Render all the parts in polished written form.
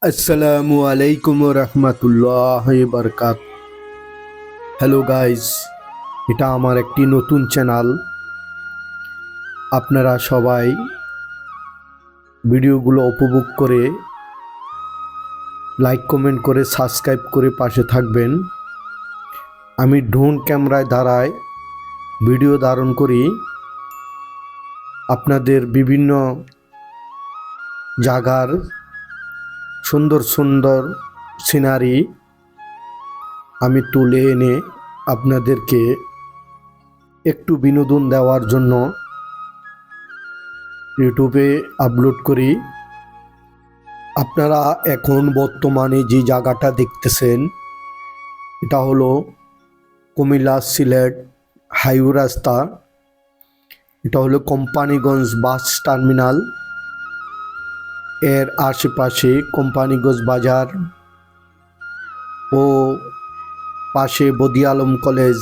আসসালামু আলাইকুম রহমতুল্লাহ বরকাত। হ্যালো গাইস, এটা আমার একটি নতুন চ্যানেল। আপনারা সবাই ভিডিওগুলো উপভোগ করে লাইক কমেন্ট করে সাবস্ক্রাইব করে পাশে থাকবেন। আমি ড্রোন ক্যামেরায় দ্বারায় ভিডিও ধারণ করি। আপনাদের বিভিন্ন জায়গার সুন্দর সুন্দর সিনারি আমি তুলে এনে আপনাদেরকে একটু বিনোদন দেওয়ার জন্য ইউটিউবে আপলোড করি। আপনারা এখন বর্তমানে যে জায়গাটা দেখতেছেন এটা হলো কুমিল্লা সিলেট হাইওয়ে রাস্তা। এটা হলো কোম্পানিগঞ্জ বাস টার্মিনাল, এর আশেপাশে কোম্পানিগঞ্জ বাজার ও পাশে বদি আলম কলেজ।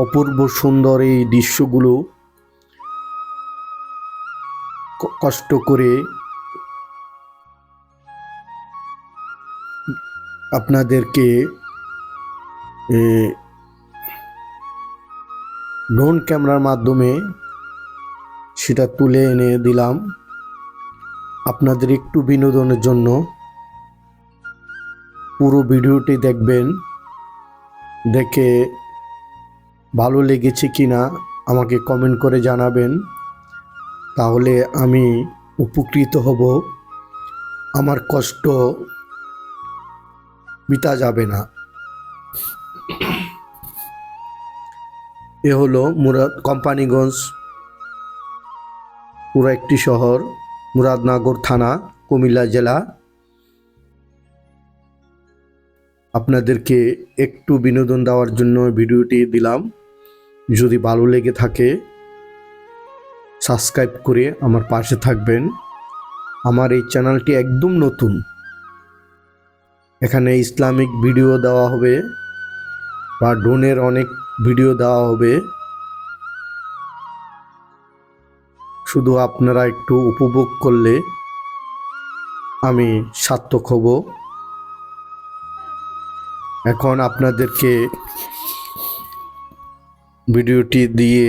অপূর্ব সুন্দর এই দৃশ্যগুলো কষ্ট করে আপনাদেরকে ড্রোন ক্যামেরার মাধ্যমে সেটা তুলে এনে দিলাম আপনাদের একটু বিনোদনের জন্য। পুরো ভিডিওটি দেখবেন, দেখে ভালো লেগেছে কিনা আমাকে কমেন্ট করে জানাবেন, তাহলে আমি উপকৃত হব, আমার কষ্ট মিটা যাবে না। এ হলো কোম্পানিগঞ্জ, পুরো একটি শহর, মুরাদনগর থানা, কুমিল্লা জেলা। আপনাদেরকে একটু বিনোদন দেওয়ার জন্য ভিডিওটি দিলাম। যদি ভালো লেগে থাকে সাবস্ক্রাইব করে আমার পাশে থাকবেন। আমার এই চ্যানেলটি একদম নতুন, এখানে ইসলামিক ভিডিও দেওয়া হবে বা ড্রোনের অনেক ভিডিও দেওয়া হবে। শুধু আপনারা একটু উপভোগ করলে আমি সার্থক হব। এখন আপনাদেরকে ভিডিওটি দিয়ে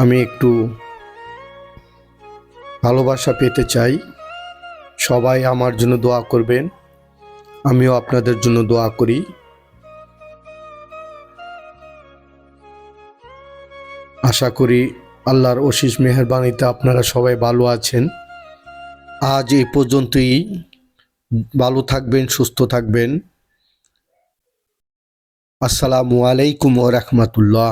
আমি একটু ভালোবাসা পেতে চাই। সবাই আমার জন্য দোয়া করবেন, আমিও আপনাদের জন্য দোয়া করি। আশা করি আল্লাহর অশেষ মেহেরবানিতে আপনারা সবাই ভালো আছেন। আজ এই পর্যন্তই। ভালো থাকবেন, সুস্থ থাকবেন। আসসালামু আলাইকুম ওয়া রাহমাতুল্লাহ।